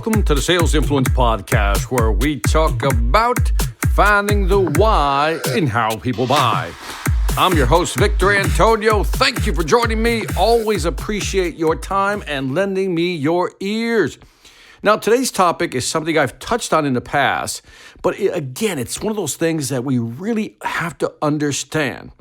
Welcome to the Sales Influence Podcast, where we talk about finding the why in how people buy. I'm your host, Victor Antonio. Thank you for joining me. Always appreciate your time and lending me your ears. Now, today's topic is something I've touched on in the past, but again, it's one of those things that we really have to understand,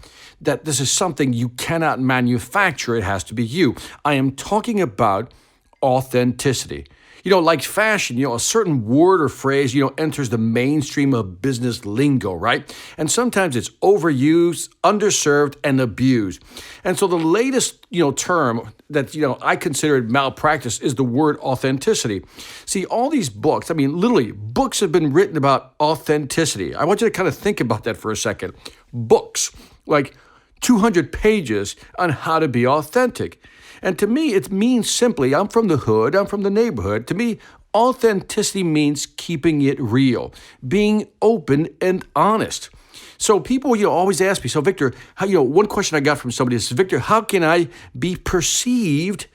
that this is something you cannot manufacture. It has to be you. I am talking about authenticity. Like fashion, a certain word or phrase, enters the mainstream of business lingo, right? And sometimes it's overused, underserved, and abused. And so the latest, term that, I consider malpractice is the word authenticity. See, all these books, literally, books have been written about authenticity. I want you to kind of think about that for a second. Books, like 200 pages on how to be authentic. And to me, it means simply, I'm from the hood, I'm from the neighborhood. To me, authenticity means keeping it real, being open and honest. So people, always ask me, so Victor, one question I got from somebody is, Victor, how can I be perceived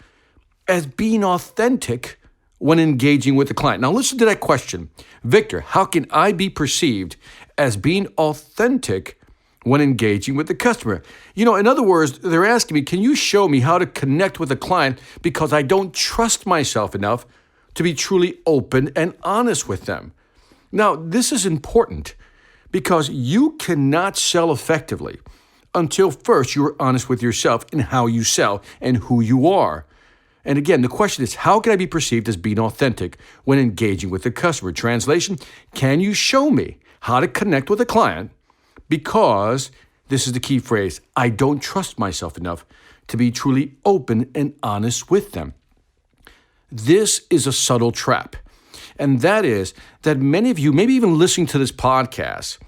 as being authentic when engaging with the client? Now listen to that question. Victor, how can I be perceived as being authentic when engaging with the customer? In other words, they're asking me, can you show me how to connect with a client because I don't trust myself enough to be truly open and honest with them? Now, this is important because you cannot sell effectively until first you're honest with yourself in how you sell and who you are. And again, the question is, how can I be perceived as being authentic when engaging with the customer? Translation, can you show me how to connect with a client? Because, this is the key phrase, I don't trust myself enough to be truly open and honest with them. This is a subtle trap. And that is that many of you, maybe even listening to this podcast,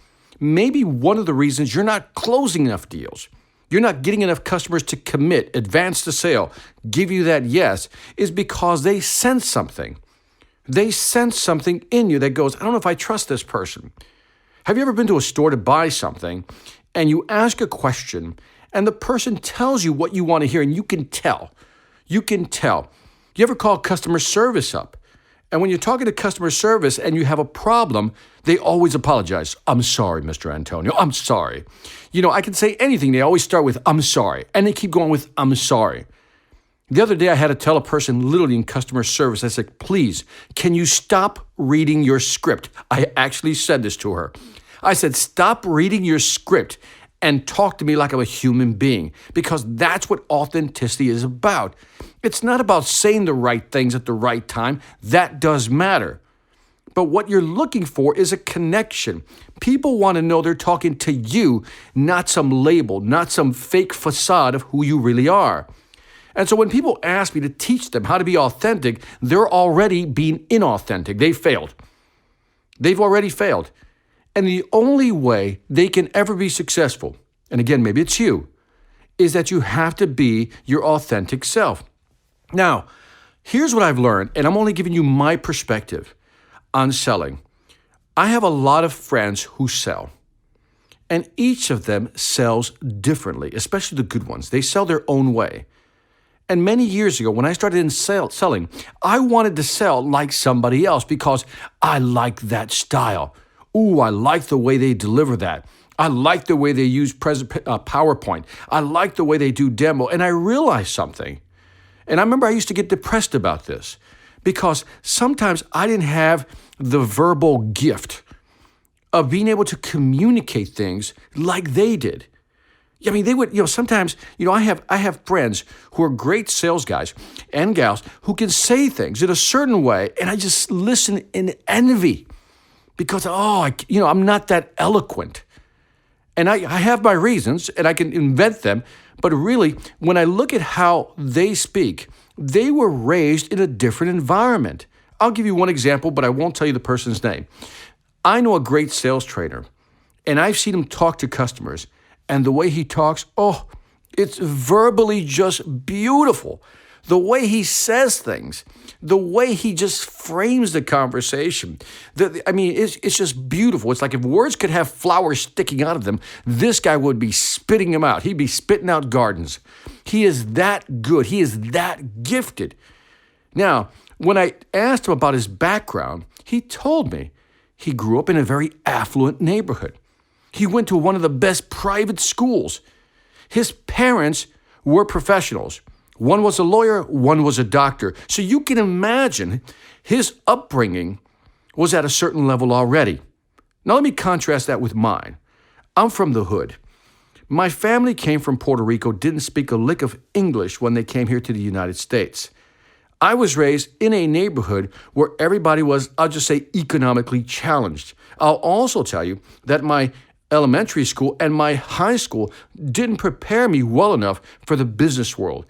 maybe one of the reasons you're not closing enough deals, you're not getting enough customers to commit, advance the sale, give you that yes, is because they sense something. They sense something in you that goes, I don't know if I trust this person. Have you ever been to a store to buy something and you ask a question and the person tells you what you want to hear and you can tell? You can tell. You ever call customer service up? And when you're talking to customer service and you have a problem, they always apologize. I'm sorry, Mr. Antonio. I'm sorry. I can say anything. They always start with, I'm sorry. And they keep going with, I'm sorry. The other day, I had to tell a person literally in customer service, I said, please, can you stop reading your script? I actually said this to her. I said, stop reading your script and talk to me like I'm a human being, because that's what authenticity is about. It's not about saying the right things at the right time. That does matter. But what you're looking for is a connection. People want to know they're talking to you, not some label, not some fake facade of who you really are. And so when people ask me to teach them how to be authentic, they're already being inauthentic. They failed. They've already failed. And the only way they can ever be successful, and again, maybe it's you, is that you have to be your authentic self. Now, here's what I've learned, and I'm only giving you my perspective on selling. I have a lot of friends who sell, and each of them sells differently, especially the good ones. They sell their own way. And many years ago, when I started in selling, I wanted to sell like somebody else because I like that style. Ooh, I like the way they deliver that. I like the way they use PowerPoint. I like the way they do demo. And I realized something. And I remember I used to get depressed about this because sometimes I didn't have the verbal gift of being able to communicate things like they did. They would, sometimes, I have friends who are great sales guys and gals who can say things in a certain way, and I just listen in envy because, I'm not that eloquent. And I have my reasons, and I can invent them, but really, when I look at how they speak, they were raised in a different environment. I'll give you one example, but I won't tell you the person's name. I know a great sales trainer, and I've seen him talk to customers, and the way he talks, it's verbally just beautiful. The way he says things, the way he just frames the conversation. It's just beautiful. It's like if words could have flowers sticking out of them, this guy would be spitting them out. He'd be spitting out gardens. He is that good. He is that gifted. Now, When I asked him about his background, he told me he grew up in a very affluent neighborhood. He went to one of the best private schools. His parents were professionals. One was a lawyer, one was a doctor. So you can imagine his upbringing was at a certain level already. Now let me contrast that with mine. I'm from the hood. My family came from Puerto Rico, didn't speak a lick of English when they came here to the United States. I was raised in a neighborhood where everybody was, I'll just say, economically challenged. I'll also tell you that my elementary school and my high school didn't prepare me well enough for the business world.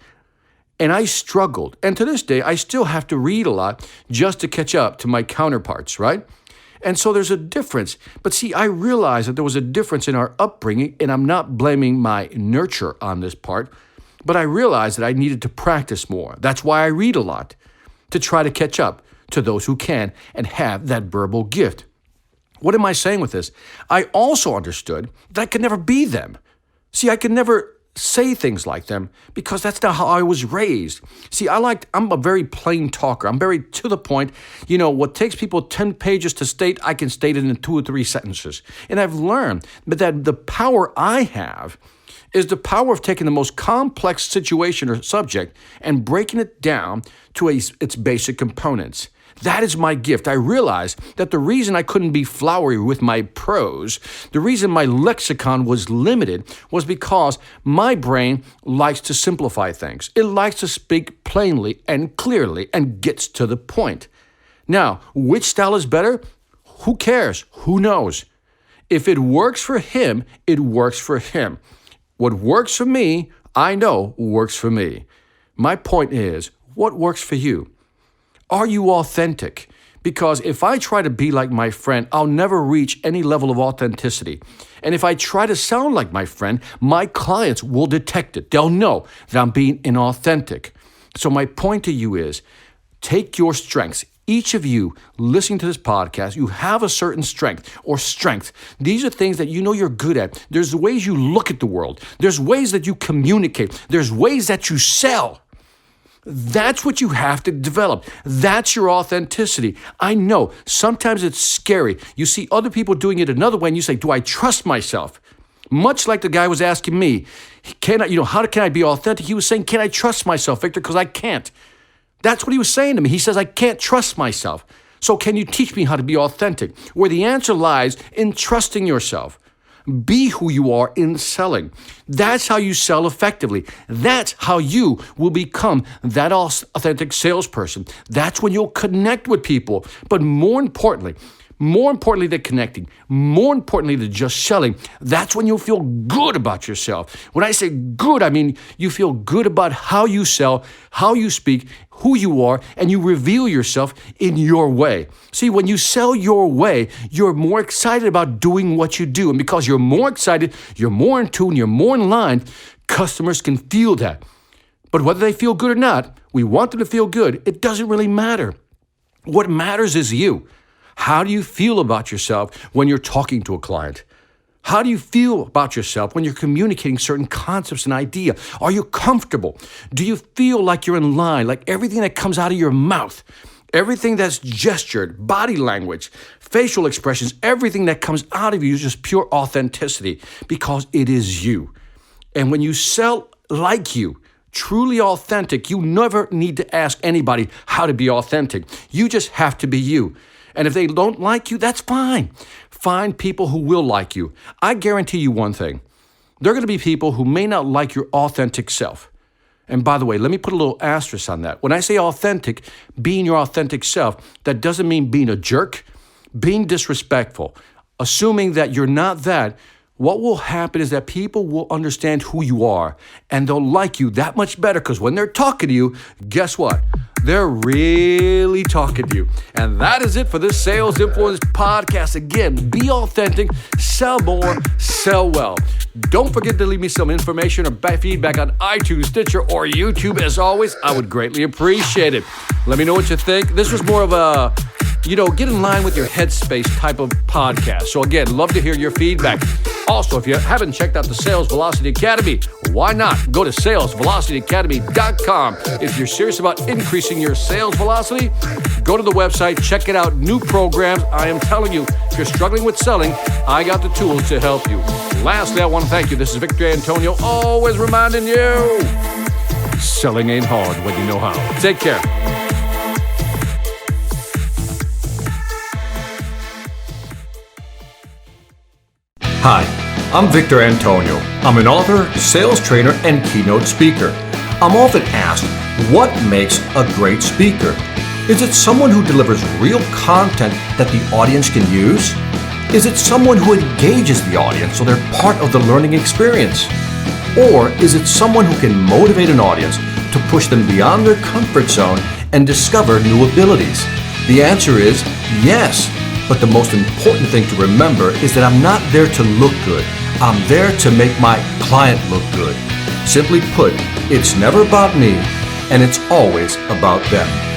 And I struggled. And to this day, I still have to read a lot just to catch up to my counterparts, right? And so there's a difference. But see, I realized that there was a difference in our upbringing, and I'm not blaming my nurture on this part, but I realized that I needed to practice more. That's why I read a lot, to try to catch up to those who can and have that verbal gift. What am I saying with this? I also understood that I could never be them. See, I could never say things like them because that's not how I was raised. See, I'm a very plain talker. I'm very to the point. You know, what takes people 10 pages to state, I can state it in 2 or 3 sentences. And I've learned that the power I have is the power of taking the most complex situation or subject and breaking it down to its basic components. That is my gift. I realized that the reason I couldn't be flowery with my prose, the reason my lexicon was limited, was because my brain likes to simplify things. It likes to speak plainly and clearly and gets to the point. Now, which style is better? Who cares? Who knows? If it works for him, it works for him. What works for me, I know works for me. My point is, what works for you? Are you authentic? Because if I try to be like my friend, I'll never reach any level of authenticity. And if I try to sound like my friend, my clients will detect it. They'll know that I'm being inauthentic. So my point to you is, take your strengths. Each of you listening to this podcast, you have a certain strength or strength. These are things that you know you're good at. There's ways you look at the world. There's ways that you communicate. There's ways that you sell. That's what you have to develop. That's your authenticity. I know sometimes it's scary. You see other people doing it another way and you say, do I trust myself? Much like the guy was asking me, how can I be authentic? He was saying, can I trust myself, Victor? Because I can't. That's what he was saying to me. He says, I can't trust myself. So can you teach me how to be authentic? Where the answer lies in trusting yourself. Be who you are in selling. That's how you sell effectively. That's how you will become that authentic salesperson. That's when you'll connect with people. But more importantly than connecting, more importantly than just selling, that's when you'll feel good about yourself. When I say good, I mean you feel good about how you sell, how you speak, who you are, and you reveal yourself in your way. See, when you sell your way, you're more excited about doing what you do. And because you're more excited, you're more in tune, you're more in line, customers can feel that. But whether they feel good or not, we want them to feel good. It doesn't really matter. What matters is you. How do you feel about yourself when you're talking to a client? How do you feel about yourself when you're communicating certain concepts and ideas? Are you comfortable? Do you feel like you're in line, like everything that comes out of your mouth, everything that's gestured, body language, facial expressions, everything that comes out of you is just pure authenticity because it is you. And when you sell like you, truly authentic, you never need to ask anybody how to be authentic. You just have to be you. And if they don't like you, that's fine. Find people who will like you. I guarantee you one thing. There are going to be people who may not like your authentic self. And by the way, let me put a little asterisk on that. When I say authentic, being your authentic self, that doesn't mean being a jerk, being disrespectful, assuming that you're not that. What will happen is that people will understand who you are and they'll like you that much better because when they're talking to you, guess what? They're really talking to you. And that is it for this Sales Influence podcast. Again, be authentic, sell more, sell well. Don't forget to leave me some information or feedback on iTunes, Stitcher, or YouTube. As always, I would greatly appreciate it. Let me know what you think. This was more of a get in line with your headspace type of podcast. So again, love to hear your feedback. Also, if you haven't checked out the Sales Velocity Academy, why not? Go to salesvelocityacademy.com. If you're serious about increasing your sales velocity, go to the website, check it out, new programs. I am telling you, if you're struggling with selling, I got the tools to help you. Lastly, I want to thank you. This is Victor Antonio, always reminding you, selling ain't hard when you know how. Take care. Hi, I'm Victor Antonio. I'm an author, sales trainer, and keynote speaker. I'm often asked, what makes a great speaker? Is it someone who delivers real content that the audience can use? Is it someone who engages the audience so they're part of the learning experience? Or is it someone who can motivate an audience to push them beyond their comfort zone and discover new abilities? The answer is yes. But the most important thing to remember is that I'm not there to look good. I'm there to make my client look good. Simply put, it's never about me, and it's always about them.